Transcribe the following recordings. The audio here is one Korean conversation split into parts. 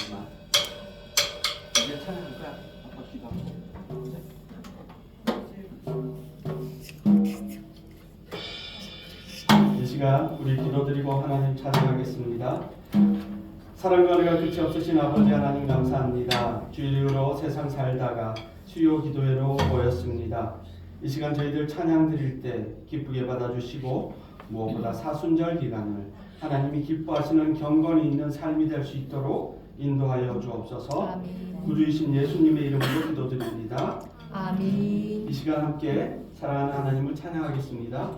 잠깐만. 이제 찬양할 거야. 아빠 기도하고. 이 시간 우리 기도드리고 하나님 찬양하겠습니다. 사랑과 은혜가 끝이 없으신 아버지 하나님 감사합니다. 주일 이후로 세상 살다가 수요 기도회로 모였습니다. 이 시간 저희들 찬양 드릴 때 기쁘게 받아주시고 무엇보다 사순절 기간을 하나님이 기뻐하시는 경건이 있는 삶이 될 수 있도록 인도하여 주옵소서. 아멘. 구주이신 예수님의 이름으로 기도드립니다. 아멘. 이 시간 함께 사랑하는 하나님을 찬양하겠습니다.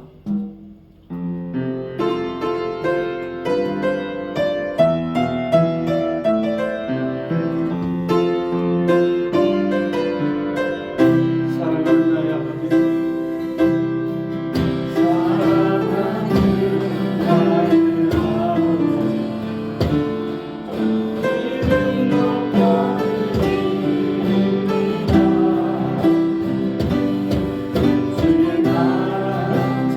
주의 나라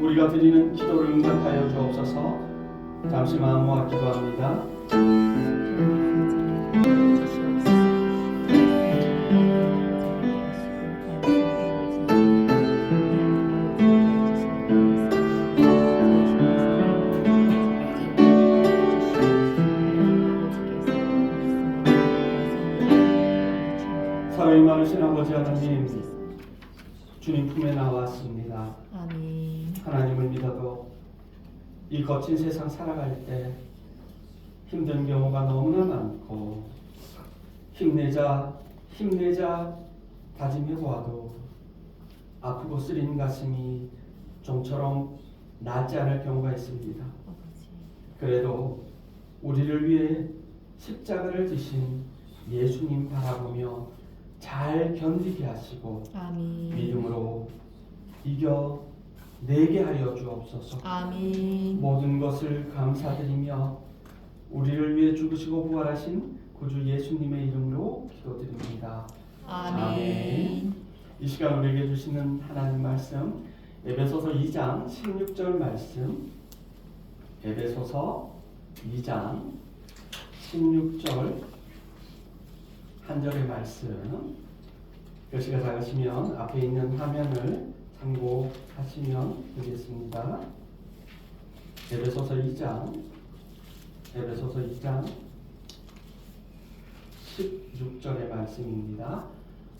우리가 드리는 기도를 응답하여 주옵소서. 잠시 마음 모아 기도합니다. 사랑이 많으신 아버지 하나님, 주님 품에 나왔습니다. 아멘. 하나님을 믿어도 이 거친 세상 살아갈 때 힘든 경우가 너무나 많고, 힘내자 다짐해 보아도 아프고 쓰린 가슴이 좀처럼 낫지 않을 경우가 있습니다. 아버지. 그래도 우리를 위해 십자가를 지신 예수님 바라보며 잘 견디게 하시고 아멘. 믿음으로 이겨내게 하여 주옵소서. 아멘. 모든 것을 감사드리며 우리를 위해 죽으시고 부활하신 구주 예수님의 이름으로 기도드립니다. 아멘. 이 시간 우리에게 주시는 하나님 말씀, 에베소서 2장 16절 말씀, 에베소서 2장 16절 한 절의 말씀, 글씨가 작으시면 앞에 있는 화면을 참고하시면 되겠습니다. 에베소서 2장 16절의 말씀입니다.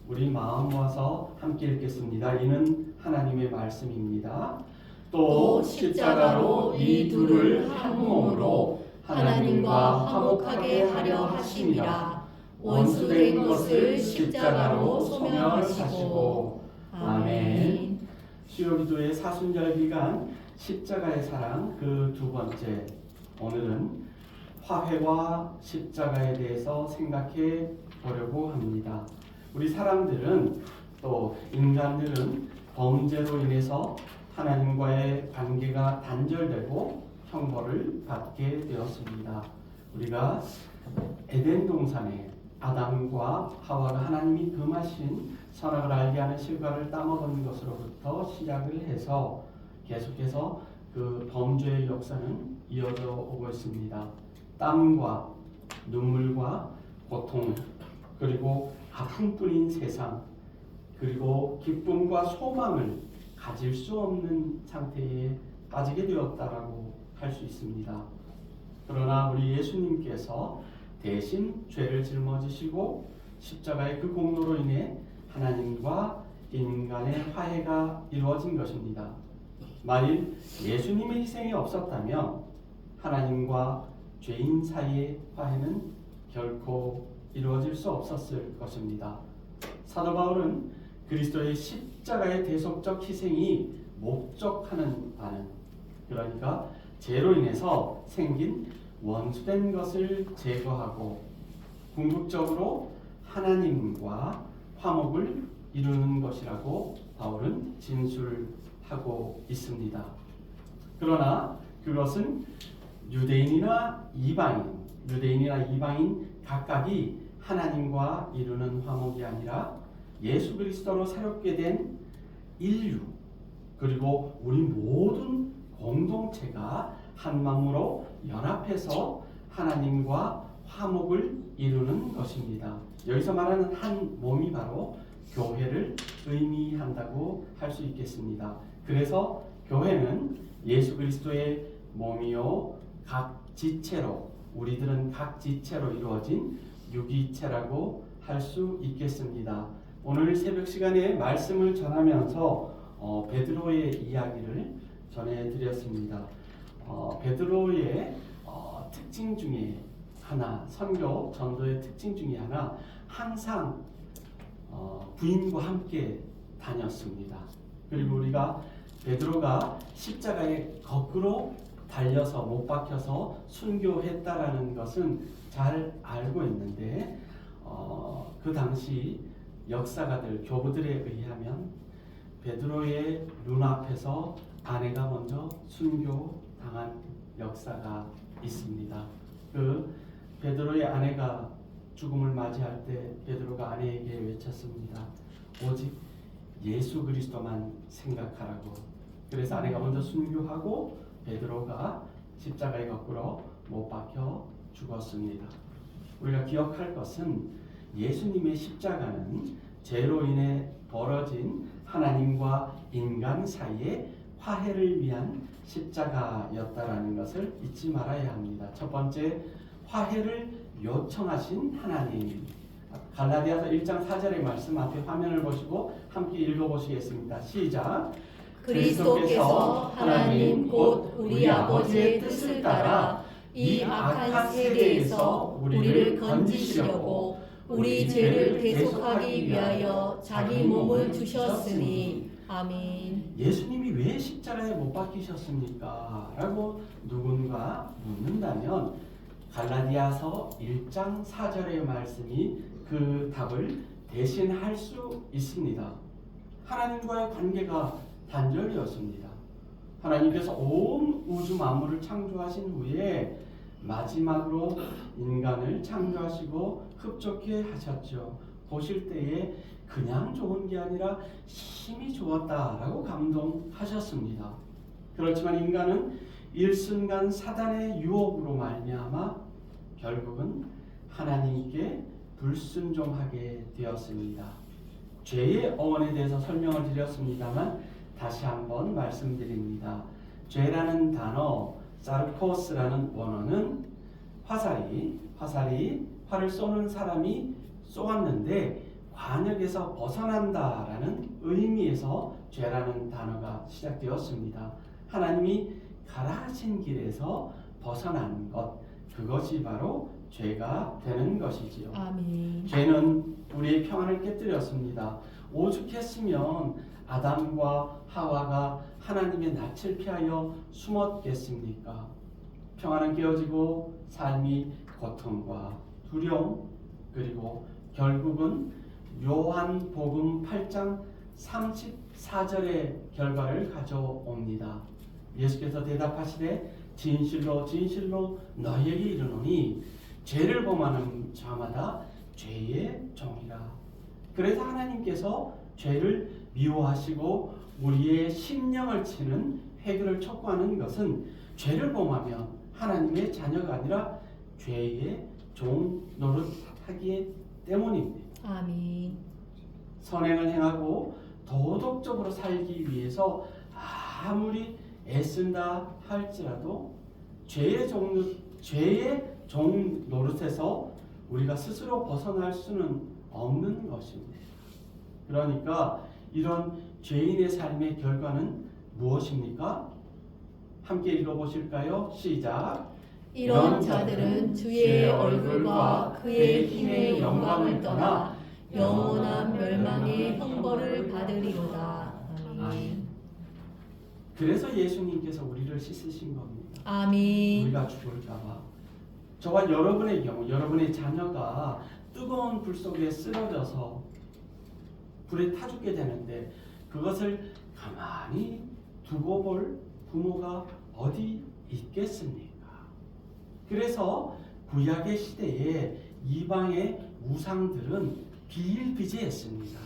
우리 마음 모아서 함께 읽겠습니다. 이는 하나님의 말씀입니다. 또 십자가로 이 둘을 한 몸으로 하나님과 화목하게 하려 하심이라. 원수된 것을 십자가로 소멸하시고. 아멘. 수요기도의 사순절 기간 십자가의 사랑 그 두 번째, 오늘은 화해와 십자가에 대해서 생각해 보려고 합니다. 우리 사람들은, 또 인간들은 범죄로 인해서 하나님과의 관계가 단절되고 형벌을 받게 되었습니다. 우리가 에덴 동산에 아담과 하와가 하나님이 금하신 선악을 알게 하는 실과를 따먹은 것으로부터 시작을 해서 계속해서 그 범죄의 역사는 이어져 오고 있습니다. 땀과 눈물과 고통, 그리고 아픔뿐인 세상, 그리고 기쁨과 소망을 가질 수 없는 상태에 빠지게 되었다라고 할 수 있습니다. 그러나 우리 예수님께서 대신 죄를 짊어지시고 십자가의 그 공로로 인해 하나님과 인간의 화해가 이루어진 것입니다. 만일 예수님의 희생이 없었다면 하나님과 죄인 사이의 화해는 결코 이루어질 수 없었을 것입니다. 사도 바울은 그리스도의 십자가의 대속적 희생이 목적하는 바는, 그러니까 죄로 인해서 생긴 원수된 것을 제거하고 궁극적으로 하나님과 화목을 이루는 것이라고 바울은 진술하고 있습니다. 그러나 그것은 유대인이나 이방인 각각이 하나님과 이루는 화목이 아니라 예수 그리스도로 새롭게 된 인류, 그리고 우리 모든 공동체가 한 마음으로 연합해서 하나님과 화목을 이루는 것입니다. 여기서 말하는 한 몸이 바로 교회를 의미한다고 할 수 있겠습니다. 그래서 교회는 예수 그리스도의 몸이요 각 지체로, 우리들은 각 지체로 이루어진 유기체라고 할 수 있겠습니다. 오늘 새벽 시간에 말씀을 전하면서 베드로의 이야기를 전해드렸습니다. 베드로의 특징 중에 하나, 선교 전도의 특징 중에 하나, 항상 부인과 함께 다녔습니다. 그리고 우리가 베드로가 십자가에 거꾸로 달려서 못 박혀서 순교했다라는 것은 잘 알고 있는데, 그 당시 역사가들, 교부들에 의하면 베드로의 눈앞에서 아내가 먼저 순교당한 역사가 있습니다. 그 베드로의 아내가 죽음을 맞이할 때 베드로가 아내에게 외쳤습니다. 오직 예수 그리스도만 생각하라고. 그래서 아내가 먼저 순교하고 베드로가 십자가에 거꾸로 못 박혀 죽었습니다. 우리가 기억할 것은 예수님의 십자가는 죄로 인해 벌어진 하나님과 인간 사이의 화해를 위한 십자가였다라는 것을 잊지 말아야 합니다. 첫 번째, 화해를 요청하신 하나님. 갈라디아서 1장 4절의 말씀 앞에 화면을 보시고 함께 읽어보시겠습니다. 시작. 그리스도께서 하나님 곧 우리 아버지의 뜻을 따라 이 악한 세대에서 우리를 건지시려고 우리 죄를 대속하기 위하여 자기 몸을 주셨으니 아멘. 예수님이 왜 십자가에 못 박히셨습니까? 라고 누군가 묻는다면 갈라디아서 1장 4절의 말씀이 그 답을 대신할 수 있습니다. 하나님과의 관계가 단절이었습니다. 하나님께서 온 우주 만물을 창조하신 후에 마지막으로 인간을 창조하시고 흡족해 하셨죠. 보실 때에 그냥 좋은 게 아니라 힘이 좋았다라고 감동하셨습니다. 그렇지만 인간은 일순간 사단의 유혹으로 말미암아 결국은 하나님께 불순종하게 되었습니다. 죄의 어원에 대해서 설명을 드렸습니다만 다시 한번 말씀드립니다. 죄라는 단어, 살코스라는 원어는 화살이 활을 쏘는 사람이 쏘았는데 관역에서 벗어난다라는 의미에서 죄라는 단어가 시작되었습니다. 하나님이 가라 하신 길에서 벗어난 것, 그것이 바로 죄가 되는 것이지요. 아멘. 죄는 우리의 평안을 깨뜨렸습니다. 오죽했으면 아담과 하와가 하나님의 낯을 피하여 숨었겠습니까? 평안은 깨어지고 삶이 고통과 두려움, 그리고 결국은 요한복음 8장 34절의 결과를 가져옵니다. 예수께서 대답하시되 진실로 진실로 너희에게 이르노니 죄를 범하는 자마다 죄의 종이라. 그래서 하나님께서 죄를 미워하시고 우리의 심령을 치는 회개를 촉구하는 것은 죄를 범하면 하나님의 자녀가 아니라 죄의 종 노릇하기 때문입니다. 아멘. 선행을 행하고 도덕적으로 살기 위해서 아무리 애쓴다 할지라도 죄의 종 노릇에서 우리가 스스로 벗어날 수는 없는 것입니다. 그러니까 이런 죄인의 삶의 결과는 무엇입니까? 함께 읽어보실까요? 시작. 이런 자들은 주의 얼굴과 그의 힘의 영광을 떠나 영원한 멸망의 형벌을 받으리로다. 아멘. 그래서 예수님께서 우리를 씻으신 겁니다. 아멘. 우리가 죽을까봐. 저와 여러분의 경우, 여러분의 자녀가 뜨거운 불 속에 쓰러져서 불에 타 죽게 되는데 그것을 가만히 두고 볼 부모가 어디 있겠습니까? 그래서 구약의 시대에 이방의 우상들은 비일비재했습니다.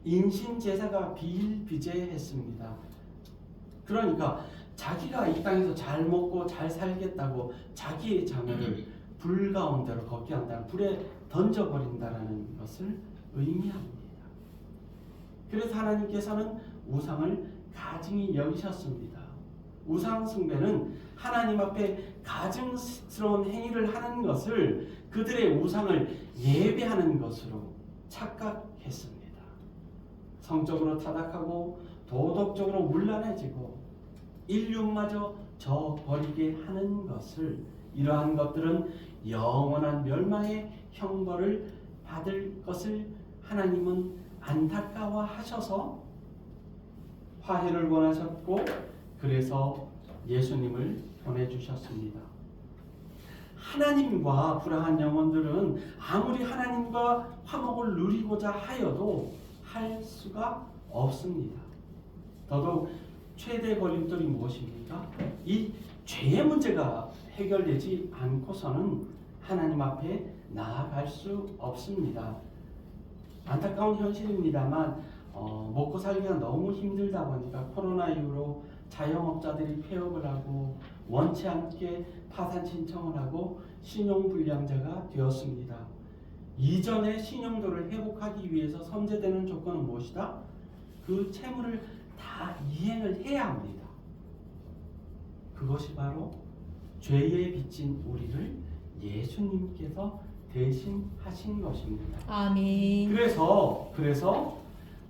인신제사가 비일비재했습니다. 그러니까 자기가 이 땅에서 잘 먹고 잘 살겠다고 자기의 자녀를 불 가운데로 걷게 한다, 불에 던져버린다라는 것을 의미합니다. 그래서 하나님께서는 우상을 가증히 여기셨습니다. 우상 숭배는 하나님 앞에 가증스러운 행위를 하는 것을 그들의 우상을 예배하는 것으로 착각했습니다. 성적으로 타락하고 도덕적으로 문란해지고 인류마저 저버리게 하는 것을, 이러한 것들은 영원한 멸망의 형벌을 받을 것을 하나님은 안타까워하셔서 화해를 원하셨고 그래서 예수님을 보내주셨습니다. 하나님과 불화한 영혼들은 아무리 하나님과 화목을 누리고자 하여도 할 수가 없습니다. 더더욱 최대 걸림돌이 무엇입니까? 이 죄의 문제가 해결되지 않고서는 하나님 앞에 나아갈 수 없습니다. 안타까운 현실입니다만 먹고 살기가 너무 힘들다 보니까 코로나 이후로 자영업자들이 폐업을 하고 원치 않게 파산 신청을 하고 신용불량자가 되었습니다. 이전의 신용도를 회복하기 위해서 선제되는 조건은 무엇이다? 그 채무를 다 이행을 해야 합니다. 그것이 바로 죄에 빚진 우리를 예수님께서 대신 하신 것입니다. 아멘. 그래서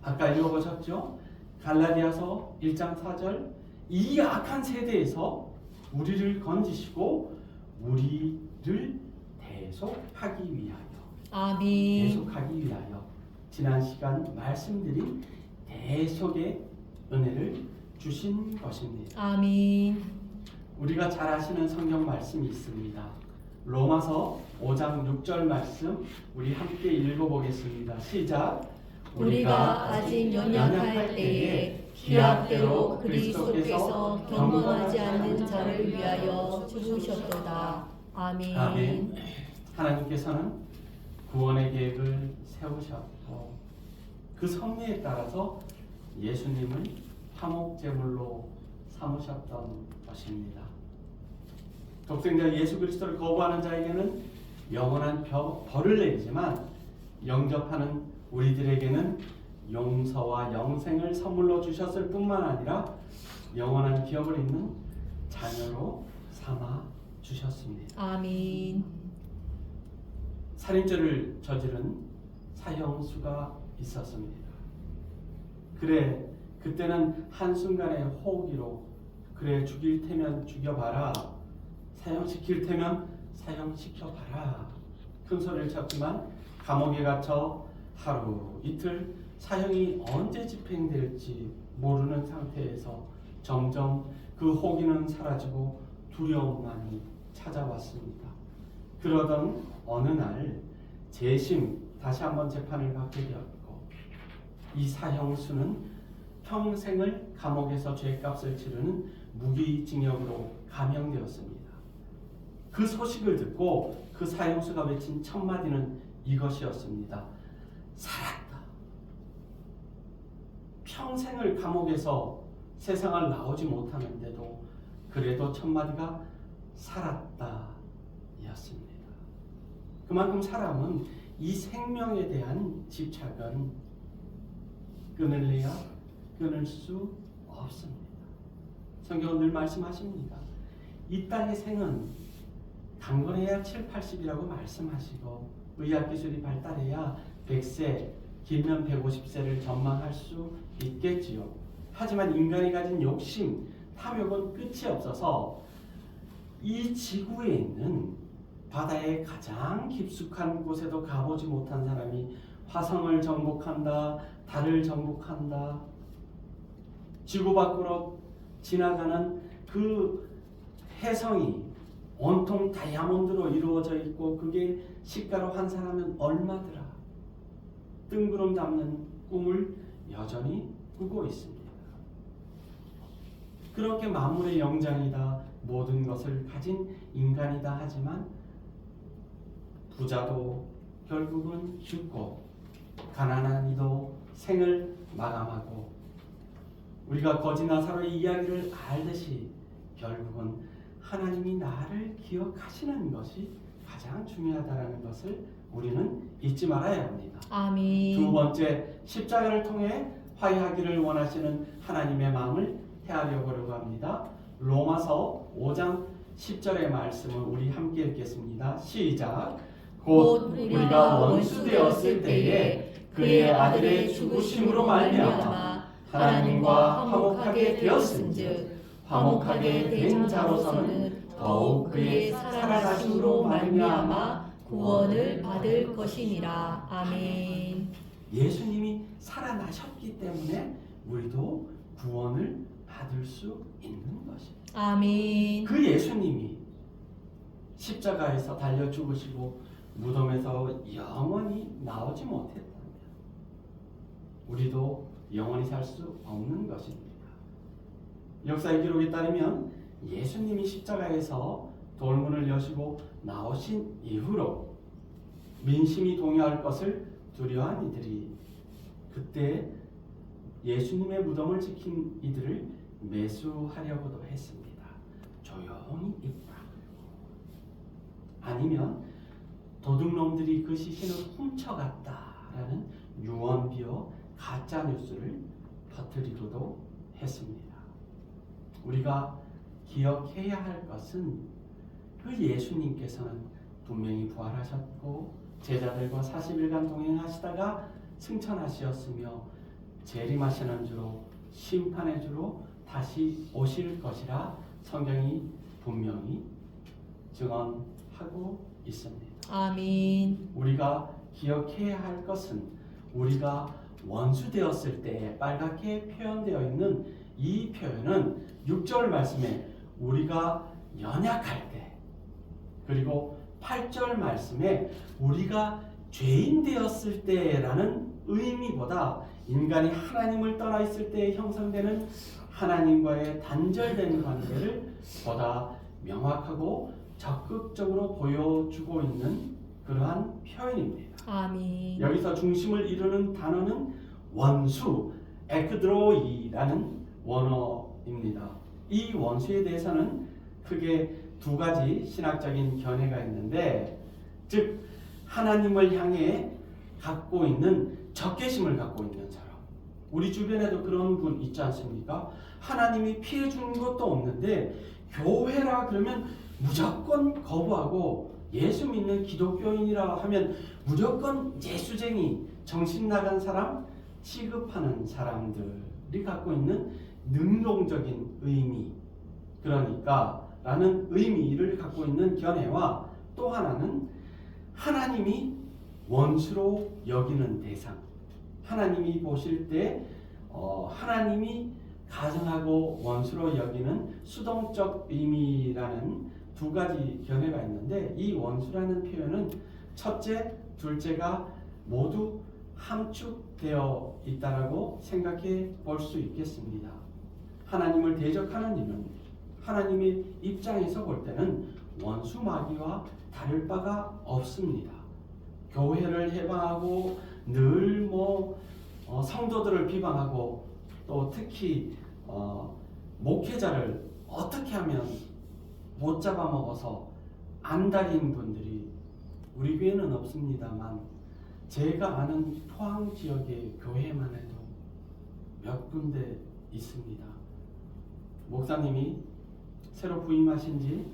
아까 읽어보셨죠? 갈라디아서 1장 4절, 이 악한 세대에서 우리를 건지시고 우리를 대속하기 위하여, 아멘. 대속하기 위하여 지난 시간 말씀드린 대속의 은혜를 주신 것입니다. 아멘. 우리가 잘 아시는 성경 말씀이 있습니다. 로마서 5장 6절 말씀 우리 함께 읽어보겠습니다. 시작. 우리가 아직 연약할 때에 기약대로 그리스도께서 경건하지 않는 자를 위하여 죽으셨도다. 아멘. 아멘. 하나님께서는 구원의 계획을 세우셨고 그 섭리에 따라서 예수님을 화목제물로 삼으셨던 것입니다. 독생자 예수 그리스도를 거부하는 자에게는 영원한 벌을 내리지만 영접하는 우리들에게는 용서와 영생을 선물로 주셨을 뿐만 아니라 영원한 기업을 잇는 자녀로 삼아 주셨습니다. 아멘. 살인죄를 저지른 사형수가 있었습니다. 그래 그때는 한순간의 호기로 그래 죽일 테면 죽여봐라, 사형시킬 테면 사형시켜봐라 큰 소리를 쳤지만 감옥에 갇혀 하루 이틀 사형이 언제 집행될지 모르는 상태에서 점점 그 호기는 사라지고 두려움만이 찾아왔습니다. 그러던 어느 날 재심 다시 한번 재판을 받게 되었고 이 사형수는 평생을 감옥에서 죄값을 치르는 무기징역으로 감형되었습니다. 그 소식을 듣고 그 사형수가 외친 첫 마디는 이것이었습니다. 살았다. 평생을 감옥에서 세상을 나오지 못하는데도 그래도 첫 마디가 살았다 였습니다. 그만큼 사람은 이 생명에 대한 집착은 끊을래야 끊을 수 없습니다. 성경은 늘 말씀하십니다. 이 땅의 생은 강건해야 7, 80이라고 말씀하시고 의학기술이 발달해야 100세, 길면 150세를 전망할 수 있겠지요. 하지만 인간이 가진 욕심, 탐욕은 끝이 없어서 이 지구에 있는 바다의 가장 깊숙한 곳에도 가보지 못한 사람이 화성을 정복한다, 달을 정복한다, 지구 밖으로 지나가는 그 해성이 온통 다이아몬드로 이루어져 있고 그게 시가로 환산하면 얼마더라. 뜬구름 잡는 꿈을 여전히 꾸고 있습니다. 그렇게 만물의 영장이다, 모든 것을 가진 인간이다 하지만 부자도 결국은 죽고 가난한 이도 생을 마감하고 우리가 거지 나사로의 이야기를 알듯이 결국은 하나님이 나를 기억하시는 것이 가장 중요하다는 것을 우리는 잊지 말아야 합니다. 아멘. 두 번째, 십자가를 통해 화해하기를 원하시는 하나님의 마음을 헤아려 보려고 합니다. 로마서 5장 10절의 말씀을 우리 함께 읽겠습니다. 시작. 곧 우리가 원수 되었을 때에 그의 아들의 죽으심으로 말미암아 하나님과 화목하게 되었은즉 화목하게 된 자로서는 더욱 그의 살아나심으로 말미암아 구원을 받을 것이니라. 아멘. 예수님이 살아나셨기 때문에 우리도 구원을 받을 수 있는 것입니다. 아멘. 그 예수님이 십자가에서 달려 죽으시고 무덤에서 영원히 나오지 못했다면 우리도 영원히 살 수 없는 것입니다. 역사의 기록에 따르면 예수님이 십자가에서 돌문을 여시고 나오신 이후로 민심이 동요할 것을 두려워한 이들이 그때 예수님의 무덤을 지킨 이들을 매수하려고도 했습니다. 조용히 입 다물고. 아니면 도둑놈들이 그 시신을 훔쳐갔다라는 유언비어 가짜 뉴스를 퍼뜨리고도 했습니다. 우리가 기억해야 할 것은 그 예수님께서는 분명히 부활하셨고 제자들과 40일간 동행하시다가 승천하시었으며 재림하시는 주로 심판의 주로 다시 오실 것이라 성경이 분명히 증언하고 있습니다. 아멘. 우리가 기억해야 할 것은 우리가 원수되었을 때 빨갛게 표현되어 있는 이 표현은 6절 말씀에 우리가 연약할 때, 그리고 8절 말씀에 우리가 죄인 되었을 때라는 의미보다 인간이 하나님을 떠나 있을 때 형성되는 하나님과의 단절된 관계를 보다 명확하고 적극적으로 보여주고 있는 그러한 표현입니다. 아멘. 여기서 중심을 이루는 단어는 원수, 에크드로이라는 원어입니다. 이 원수에 대해서는 크게 두 가지 신학적인 견해가 있는데, 즉 하나님을 향해 갖고 있는 적개심을 갖고 있는 사람. 우리 주변에도 그런 분 있지 않습니까? 하나님이 피해 주는 것도 없는데 교회라 그러면 무조건 거부하고, 예수 믿는 기독교인이라 하면 무조건 예수쟁이, 정신 나간 사람 취급하는 사람들이 갖고 있는 능동적인 의미, 그러니까 라는 의미를 갖고 있는 견해와, 또 하나는 하나님이 원수로 여기는 대상, 하나님이 보실 때 하나님이 가증하고 원수로 여기는 수동적 의미라는 두 가지 견해가 있는데, 이 원수라는 표현은 첫째, 둘째가 모두 함축되어 있다라고 생각해 볼 수 있겠습니다. 하나님을 대적하는 이는 하나님의 입장에서 볼 때는 원수 마귀와 다를 바가 없습니다. 교회를 해방하고 늘 성도들을 비방하고, 또 특히 목회자를 어떻게 하면 못 잡아먹어서 안달인 분들이 우리 교회는 없습니다만 제가 아는 포항 지역의 교회만 해도 몇 군데 있습니다. 목사님이 새로 부임하신 지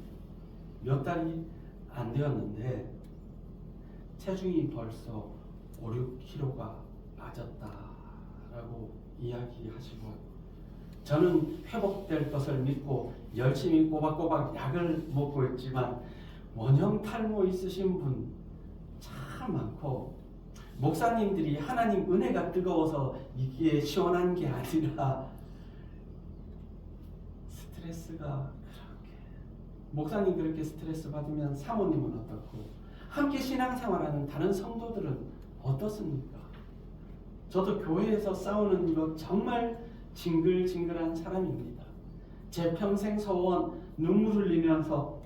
몇 달이 안 되었는데 체중이 벌써 5, 6kg가 빠졌다라고 이야기하시고, 저는 회복될 것을 믿고 열심히 꼬박꼬박 약을 먹고 있지만 원형 탈모 있으신 분 참 많고, 목사님들이 하나님 은혜가 뜨거워서 이게 시원한 게 아니라 스트레스가 그렇게, 목사님 그렇게 스트레스 받으면 사모님은 어떻고, 함께 신앙생활하는 다른 성도들은 어떻습니까? 저도 교회에서 싸우는 거 정말 징글징글한 사람입니다. 제 평생 소원 눈물 흘리면서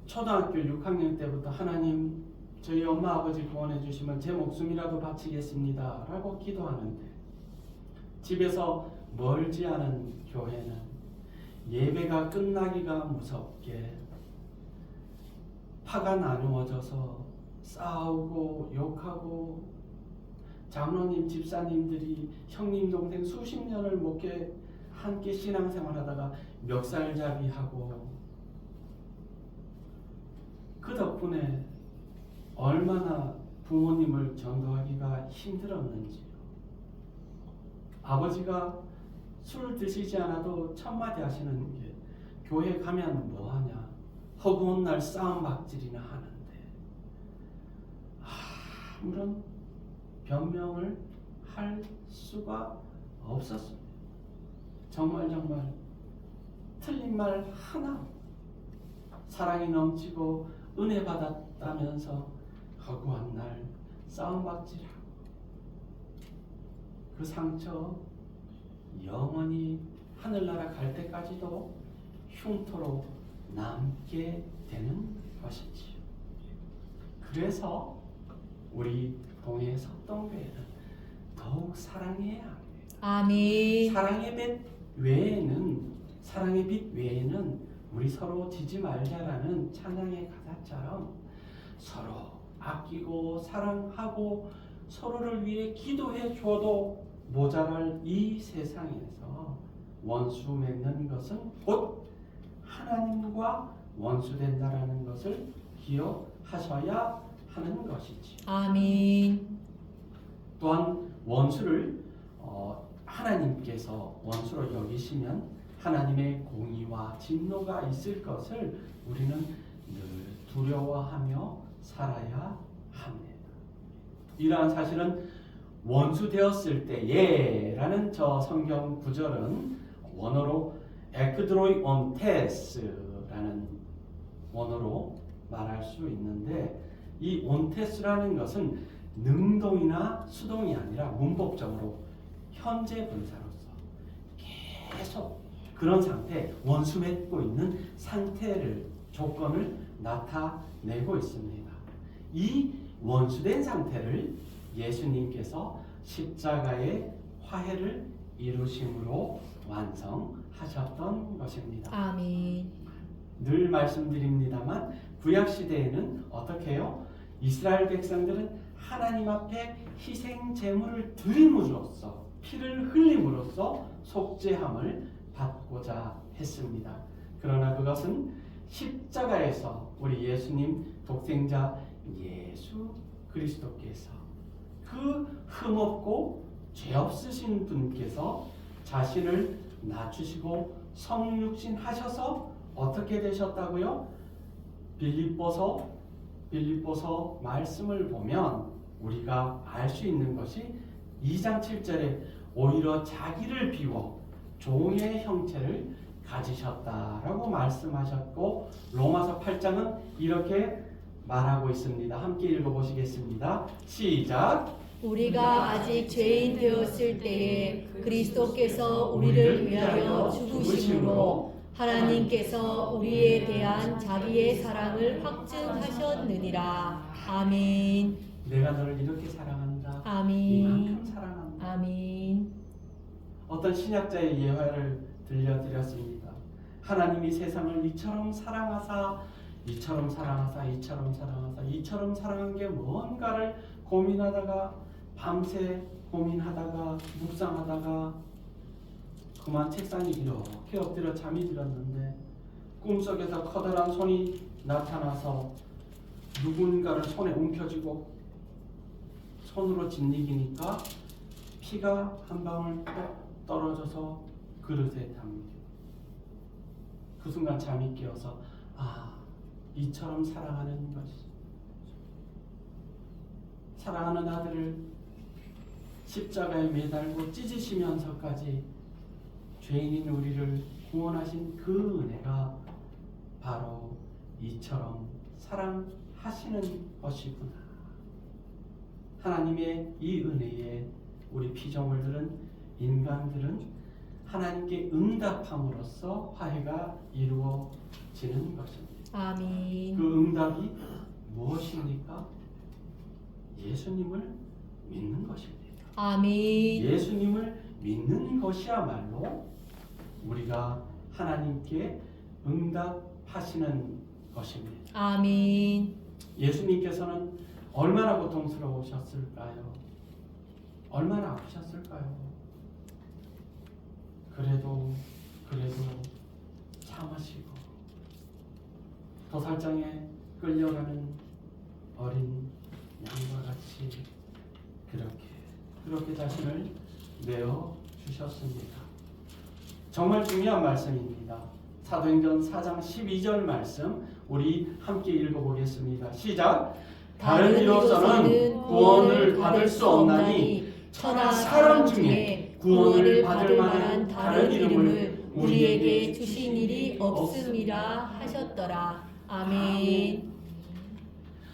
초등학교 6학년 때부터 하나님 저희 엄마 아버지 구원해 주시면 제 목숨이라도 바치겠습니다 라고 기도하는데, 집에서 멀지 않은 교회는 예배가 끝나기가 무섭게 파가 나누어져서 싸우고 욕하고, 장로님 집사님들이 형님 동생 수십 년을 목회 함께 신앙생활하다가 멱살잡이하고, 그 덕분에 얼마나 부모님을 전도하기가 힘들었는지요. 아버지가 술 드시지 않아도 첫마디 하시는 게 교회 가면 뭐하냐, 허구한 날 싸움박질이나 하는데 아무런 변명을 할 수가 없었습니다. 정말 틀린 말 하나, 사랑이 넘치고 은혜 받았다면서 허구한 날 싸움박질하고, 그 상처 영원히 하늘나라 갈 때까지도 흉터로 남게 되는 것이지요. 그래서 우리 동해 석동교회는 더욱 사랑해야 합니다. 아멘. 사랑의 외에는 사랑의 빛 외에는 우리 서로 지지 말자라는 찬양의 가사처럼 서로 아끼고 사랑하고 서로를 위해 기도해 줘도 모자랄 이 세상에서 원수 맺는 것은 곧 하나님과 원수된다라는 것을 기억하셔야 하는 것이지. 아멘. 또한 원수를 하나님께서 원수로 여기시면 하나님의 공의와 진노가 있을 것을 우리는 늘 두려워하며 살아야 합니다. 이러한 사실은 원수 되었을 때에라는 저 성경 구절은 원어로 에크드로이 온테스라는 원어로 말할 수 있는데, 이 온테스라는 것은 능동이나 수동이 아니라 문법적으로 현재 분사로서 계속 그런 상태, 원수 맺고 있는 상태를 조건을 나타내고 있습니다. 이 원수된 상태를 예수님께서 십자가의 화해를 이루심으로 완성하셨던 것입니다. 아멘. 늘 말씀드립니다만 구약 시대에는 어떻게 해요? 이스라엘 백성들은 하나님 앞에 희생 제물을 드림으로써 피를 흘림으로써 속죄함을 받고자 했습니다. 그러나 그것은 십자가에서 우리 예수님 독생자 예수 그리스도께서 그 흠없고 죄 없으신 분께서 자신을 낮추시고 성육신 하셔서 어떻게 되셨다고요? 빌립보서 말씀을 보면 우리가 알 수 있는 것이 2장 7절에 오히려 자기를 비워 종의 형체를 가지셨다라고 말씀하셨고, 로마서 8장은 이렇게 말하고 있습니다. 함께 읽어보시겠습니다. 시작. 우리가 아직 죄인 되었을 때에 그리스도께서 우리를 위하여 죽으심으로 하나님께서 우리에 대한 자기의 사랑을 확증하셨느니라. 아멘. 내가 너를 이렇게 사랑한다. 아멘. 이만큼 사랑한다. 아멘. 어떤 신약자의 예화를 들려드렸습니다. 하나님이 세상을 이처럼 사랑하사 이처럼 사랑한 게 뭔가를 고민하다가 밤새 고민하다가 묵상하다가 그만 책상에 이렇게 엎드려 잠이 들었는데 꿈속에서 커다란 손이 나타나서 누군가를 손에 움켜쥐고 손으로 짓이기니까 피가 한 방울 떨어져서 그릇에 담겨. 그 순간 잠이 깨어서 이처럼 사랑하는 것이, 사랑하는 아들을 십자가에 매달고 찢으시면서까지 죄인인 우리를 구원하신 그 은혜가 바로 이처럼 사랑하시는 것이구나. 하나님의 이 은혜에 우리 피조물들은, 인간들은 하나님께 응답함으로써 화해가 이루어지는 것입니다. 아멘. 그 응답이 무엇입니까? 예수님을 믿는 것입니다. 아멘. 예수님을 믿는 것이야말로 우리가 하나님께 응답하시는 것입니다. 아멘. 예수님께서는 얼마나 고통스러우셨을까요? 얼마나 아프셨을까요? 그래도 참으시고 도살장에 끌려가는 어린 양과 같이 그렇게 자신을 내어 주셨습니다. 정말 중요한 말씀입니다. 사도행전 4장 12절 말씀 우리 함께 읽어보겠습니다. 시작. 다른 이로서는 구원을 받을 수 없나니 천하 사람 중에 구원을 받을 만한 다른 이름을 우리에게 주신 일이 없음이라 하셨더라. 아멘.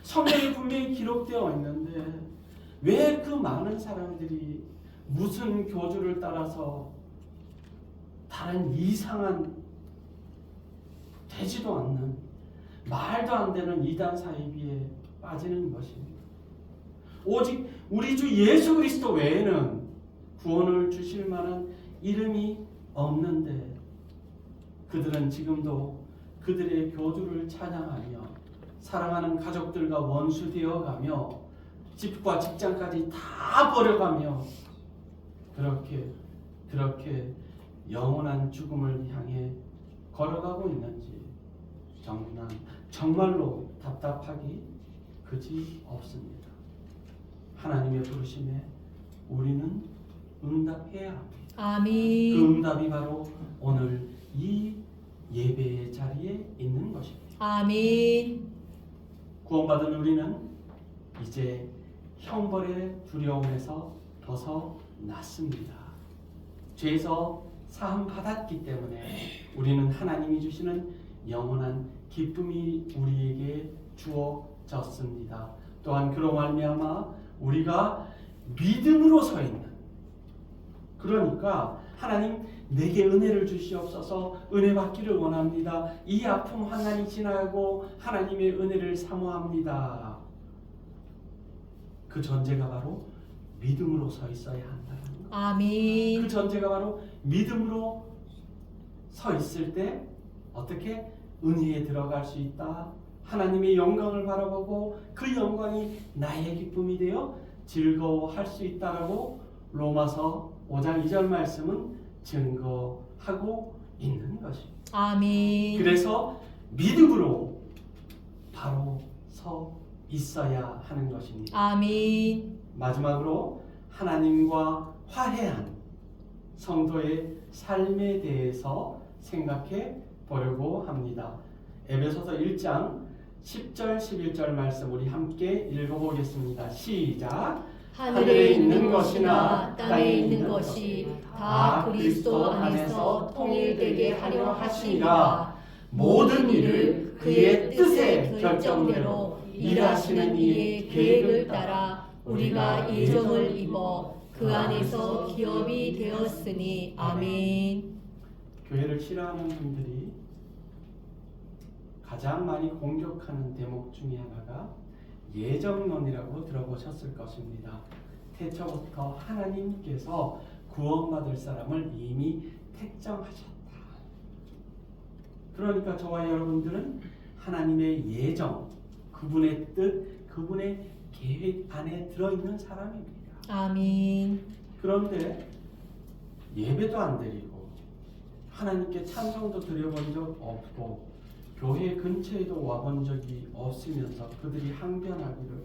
성경에 분명히 기록되어 있는데 왜 그 많은 사람들이 무슨 교주를 따라서 다른 이상한 되지도 않는 말도 안 되는 이단 사이비에 빠지는 것입니다. 오직 우리 주 예수 그리스도 외에는 구원을 주실 만한 이름이 없는데 그들은 지금도 그들의 교주를 찬양하며 사랑하는 가족들과 원수되어가며 집과 직장까지 다 버려가며 그렇게 영원한 죽음을 향해 걸어가고 있는지 정말로 답답하기 그지 없습니다. 하나님의 부르심에 우리는 응답해야 합니다. 그 아멘. 응답이 바로 오늘 이 예배의 자리에 있는 것입니다. 아멘. 구원받은 우리는 이제 형벌의 두려움에서 벗어났습니다. 죄에서 사함 받았기 때문에 우리는 하나님이 주시는 영원한 기쁨이 우리에게 주어졌습니다. 또한 그로 말미암아 우리가 믿음으로 서 있는, 그러니까 하나님 내게 은혜를 주시옵소서, 은혜 받기를 원합니다. 이 아픔 환난이 지나고 하나님의 은혜를 사모합니다. 그 전제가 바로 믿음으로 서 있어야 한다는 것. 아멘. 그 전제가 바로 믿음으로 서 있을 때 어떻게 은혜에 들어갈 수 있다. 하나님의 영광을 바라보고 그 영광이 나의 기쁨이 되어 즐거워할 수 있다라고 로마서 5장 2절 말씀은 증거하고 있는 것입니다. 아멘. 그래서 믿음으로 바로 서 있어야 하는 것입니다. 아멘. 마지막으로 하나님과 화해한 성도의 삶에 대해서 생각해 보려고 합니다. 에베소서 1장 10절 11절 말씀 우리 함께 읽어보겠습니다. 시작. 하늘에 있는 것이나 땅에 있는 것이 다 그리스도 안에서 통일되게 하려 하시니라. 모든 일을 그의 뜻의 결정대로 일하시는 이의 계획을 따라 우리가 예정을 입어 그 안에서 기업이 되었으니. 아멘. 교회를 싫어하는 분들이 가장 많이 공격하는 대목 중에 하나가 예정론이라고 들어보셨을 것입니다. 태초부터 하나님께서 구원받을 사람을 이미 택정하셨다. 그러니까 저와 여러분들은 하나님의 예정, 그분의 뜻, 그분의 계획 안에 들어있는 사람입니다. 아멘. 그런데 예배도 안 드리고 하나님께 찬송도 드려본 적 없고 교회 근처에도 와본 적이 없으면서 그들이 항변하기를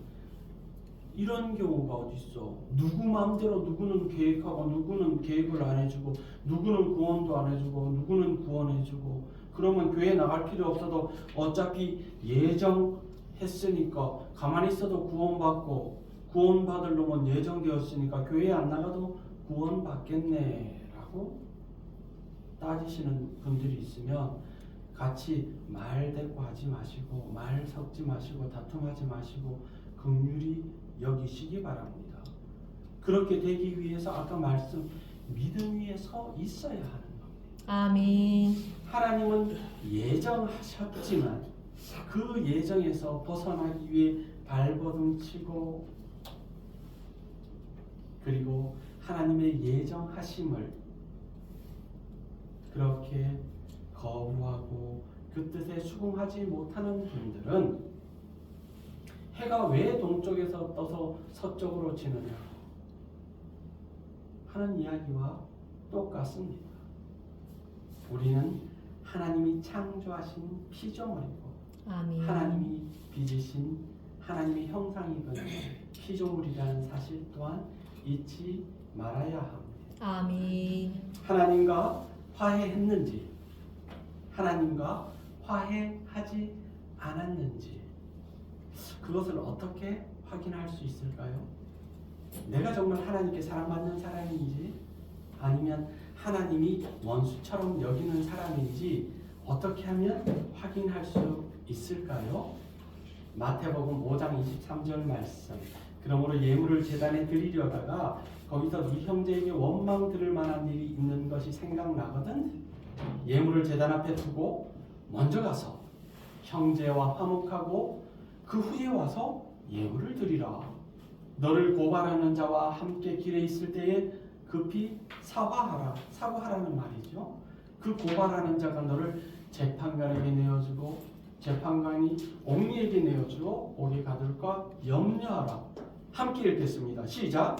이런 경우가 어딨어. 누구 마음대로 누구는 계획하고 누구는 계획을 안 해주고 누구는 구원도 안 해주고 누구는 구원해주고 그러면 교회 나갈 필요 없어도 어차피 예정했으니까 가만히 있어도 구원받고 구원받을 놈은 예정되었으니까 교회 안 나가도 구원받겠네 라고 따지시는 분들이 있으면 같이 말 대꾸하지 마시고 말 섞지 마시고 다툼하지 마시고 긍휼히 여기시기 바랍니다. 그렇게 되기 위해서 아까 말씀 믿음 위에 서 있어야 하는 겁니다. 아멘. 하나님은 예정하셨지만 그 예정에서 벗어나기 위해 발버둥치고 그리고 하나님의 예정하심을 그렇게 거부하고 그 뜻에 수긍하지 못하는 분들은 해가 왜 동쪽에서 떠서 서쪽으로 지느냐 하는 이야기와 똑같습니다. 우리는 하나님이 창조하신 피조물이고 아멘. 하나님이 빚으신 하나님의 형상이건 피조물이라는 사실 또한 잊지 말아야 합니다. 아멘. 하나님과 화해했는지 하나님과 화해하지 않았는지 그것을 어떻게 확인할 수 있을까요? 내가 정말 하나님께 사랑받는 사람인지 아니면 하나님이 원수처럼 여기는 사람인지 어떻게 하면 확인할 수 있을까요? 마태복음 5장 23절 말씀. 그러므로 예물을 제단에 드리려다가 거기서 네 형제에게 원망 들을 만한 일이 있는 것이 생각나거든. 예물을 제단 앞에 두고 먼저 가서 형제와 화목하고 그 후에 와서 예물을 드리라. 너를 고발하는 자와 함께 길에 있을 때에 급히 사과하라는 말이죠. 그 고발하는 자가 너를 재판관에게 내어주고 재판관이 옥리에게 내어주어 옥에 가둘까 염려하라. 함께 읽겠습니다. 시작.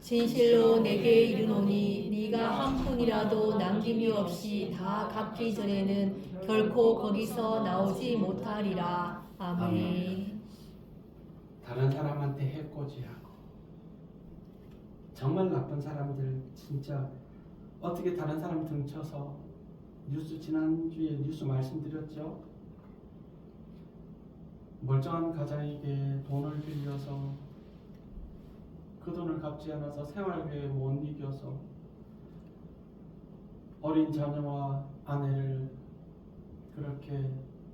진실로 내게 이르노니 네가 한 푼이라도 남김이 없이 다 갚기 전에는 결코 거기서 나오지 못하리라. 아멘. 다른 사람한테 해코지하고 정말 나쁜 사람들 진짜 어떻게 다른 사람 등쳐서 지난주에 뉴스 말씀드렸죠. 멀쩡한 가장에게 돈을 빌려서 그 돈을 갚지 않아서 생활비에 못 이겨서 어린 자녀와 아내를 그렇게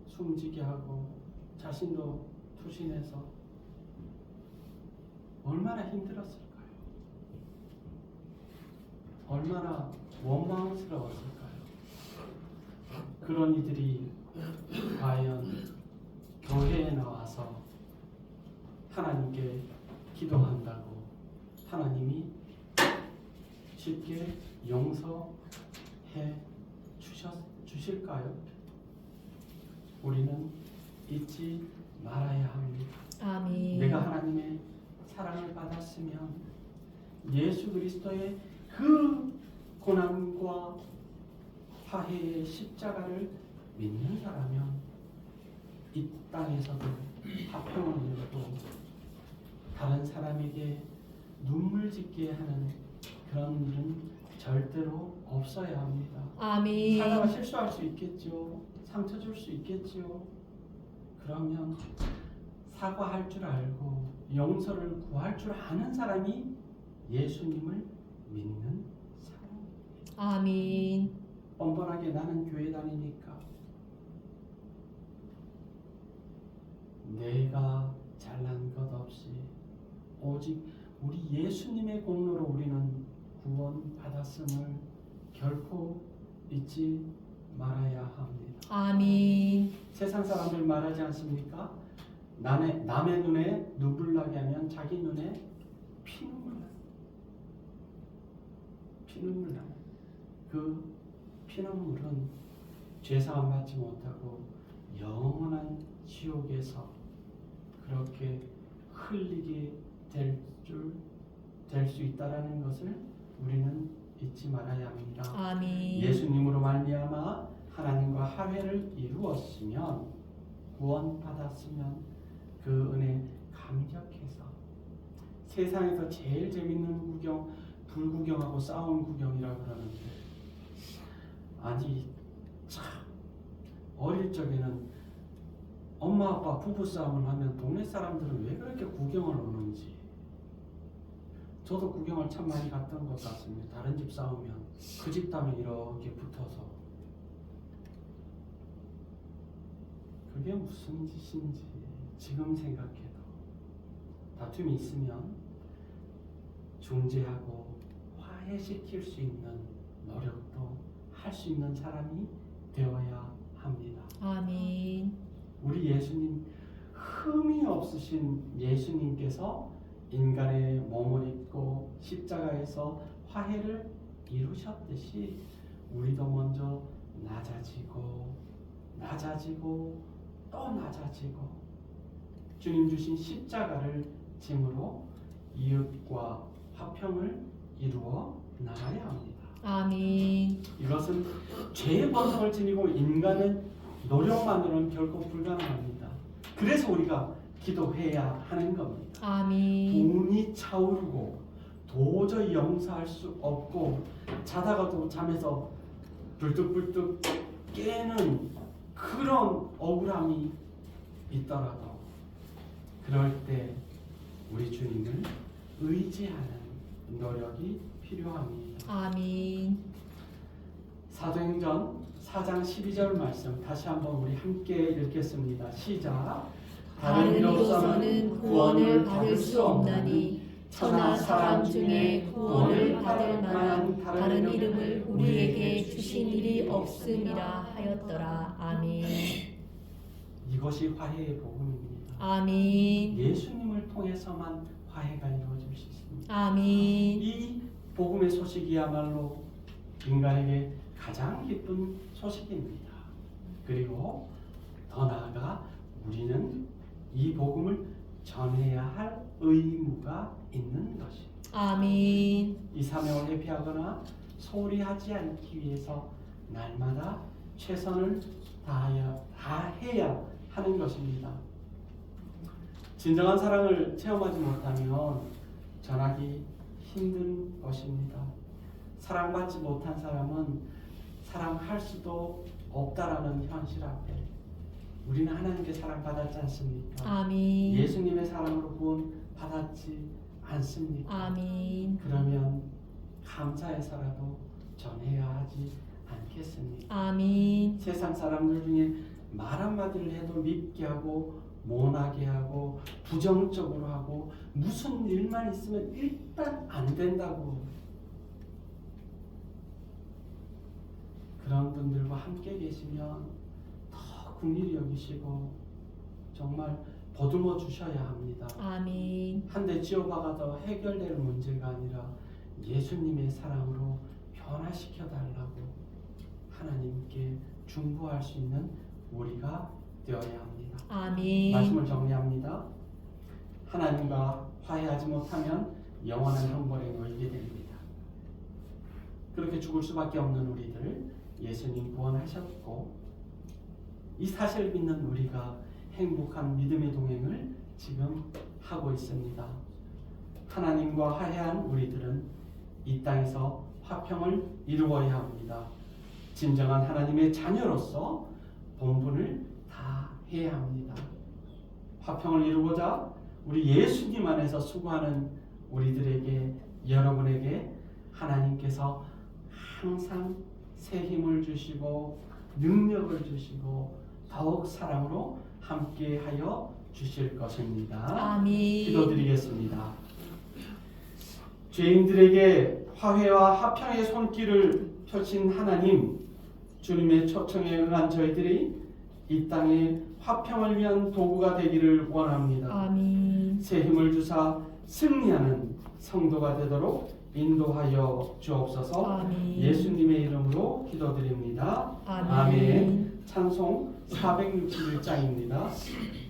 숨지게 하고 자신도 투신해서 얼마나 힘들었을까요? 얼마나 원망스러웠을까요? 그런 이들이 과연 교회에 나와서 하나님께 기도한다고 하나님이 쉽게 용서해 주실까요? 우리는 잊지 말아야 합니다. 아멘. 내가 하나님의 사랑을 받았으면 예수 그리스도의 그 고난과 화해의 십자가를 믿는 사람이면 이 땅에서도 화평을 누리고 다른 사람에게 눈물 짓게 하는 그런 일은 절대로 없어야 합니다. 아멘. 살다가 실수할 수 있겠죠. 상처 줄 수 있겠죠. 그러면 사과할 줄 알고 용서를 구할 줄 아는 사람이 예수님을 믿는 사람입니다. 아멘. 뻔뻔하게 나는 교회 다니니까 내가 잘난 것 없이 오직 우리 예수님의 공로로 우리는 구원 받았음을 결코 잊지 말아야 합니다. 아멘. 세상 사람들 말하지 않습니까? 남의 눈에 눈물 나게 하면 자기 눈에 피눈물 나요. 피눈물 나요. 그 피눈물은 죄사함 받지 못하고 영원한 지옥에서 그렇게 흘리게 될 수 있다라는 것을 우리는 잊지 말아야 합니다. 아멘. 예수님으로 말미암아 하나님과 화해를 이루었으면 구원받았으면 그 은혜 감격해서 세상에서 제일 재밌는 구경 불구경하고 싸움 구경이라고 그러는데 아니 참 어릴 적에는 엄마 아빠 부부 싸움을 하면 동네 사람들은 왜 그렇게 구경을 오는지 저도 구경을 참 많이 갔던 것 같습니다. 다른 집 싸우면 그 집 다음에 이렇게 붙어서 그게 무슨 짓인지 지금 생각해도 다툼이 있으면 중재하고 화해시킬 수 있는 노력도 할 수 있는 사람이 되어야 합니다. 아멘. 우리 예수님 흠이 없으신 예수님께서 인간의 몸을 입고 십자가에서 화해를 이루셨듯이 우리도 먼저 낮아지고 또 낮아지고 주님 주신 십자가를 짐으로 이웃과 화평을 이루어 나가야 합니다. 아멘. 이것은 죄의 본성을 지니고 인간의 노력만으로는 결코 불가능합니다. 그래서 우리가 기도해야 하는 겁니다. 아멘. 분이 차오르고 도저히 용서할 수 없고 자다가도 잠에서 불뚝불뚝 깨는 그런 억울함이 있더라도 그럴 때 우리 주님을 의지하는 노력이 필요합니다. 아멘. 사도행전 4장 12절 말씀 다시 한번 우리 함께 읽겠습니다. 시작. 다른 이로서는 구원을 받을 수 없나니 천하 사람 중에 구원을 받을 만한 다른 이름을 우리에게 주신 일이 없음이라 하였더라. 아멘. 이것이 화해의 복음입니다. 아멘. 예수님을 통해서만 화해가 이루어질 수 있습니다. 아멘. 이 복음의 소식이야말로 인간에게 가장 기쁜 소식입니다. 그리고 더 나아가 우리는 이 복음을 전해야 할 의무가 있는 것입니다. 아멘. 이 사명을 회피하거나 소홀히 하지 않기 위해서 날마다 최선을 다해야 하는 것입니다. 진정한 사랑을 체험하지 못하면 전하기 힘든 것입니다. 사랑받지 못한 사람은 사랑할 수도 없다라는 현실 앞에 우리는 하나님께 사랑받았지 않습니까? 아멘. 예수님의 사랑으로 구원받았지 않습니까? 아멘. 그러면 감사해서라도 전해야 하지 않겠습니까? 아멘. 세상 사람들 중에 말 한마디를 해도 밉게 하고 모나게 하고 부정적으로 하고 무슨 일만 있으면 일단 안 된다고 그런 분들과 함께 계시면 더 긍휼히 여기시고 정말 보듬어 주셔야 합니다. 아멘. 한대 지어박아도 해결될 문제가 아니라 예수님의 사랑으로 변화시켜 달라고 하나님께 중보할 수 있는 우리가 되어야 합니다. 아멘. 말씀을 정리합니다. 하나님과 화해하지 못하면 영원한 형벌에 놓이게 됩니다. 그렇게 죽을 수밖에 없는 우리들 예수님 구원하셨고 이 사실을 믿는 우리가 행복한 믿음의 동행을 지금 하고 있습니다. 하나님과 화해한 우리들은 이 땅에서 화평을 이루어야 합니다. 진정한 하나님의 자녀로서 본분을 다 해야 합니다. 화평을 이루고자 우리 예수님 안에서 수고하는 우리들에게 여러분에게 하나님께서 항상 새 힘을 주시고 능력을 주시고 더욱 사랑으로 함께하여 주실 것입니다. 아멘. 기도드리겠습니다. 죄인들에게 화해와 화평의 손길을 펼친 하나님, 주님의 초청에 응한 저희들이 이 땅에 화평을 위한 도구가 되기를 원합니다. 아멘. 새 힘을 주사 승리하는 성도가 되도록 인도하여 주옵소서. 아멘. 예수님의 이름으로 기도드립니다. 아멘. 찬송 461장입니다. 아멘.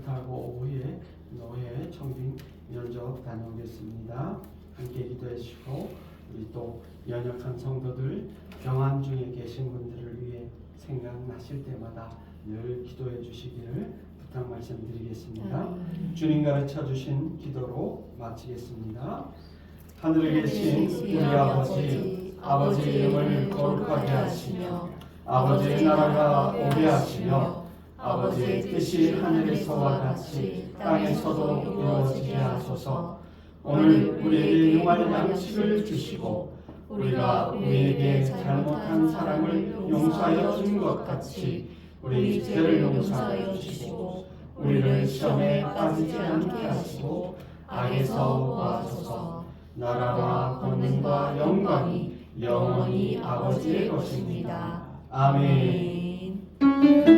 헌트하고 오후에 노예 청빙 면접 다녀오겠습니다. 함께 기도해 주시고 우리 또 연약한 성도들 병환 중에 계신 분들을 위해 생각나실 때마다 늘 기도해 주시기를 부탁 말씀드리겠습니다. 주님 가르쳐 주신 기도로 마치겠습니다. 하늘에 계신 우리 아버지, 아버지의 이름을 거룩하게 하시며 아버지의 나라가 오게 하시며 아버지의 뜻이 하늘에서와 같이 땅에서도 이루어지게 하소서. 오늘 우리에게 용할 양식을 주시고 우리가 우리에게 잘못한 사람을 용서하여 준 것 같이 우리 죄를 용서하여 주시고 우리를 시험에 빠지지 않게 하시고 악에서 구하소서. 나라와 권능과 영광이 영원히 아버지의 것입니다. 아멘.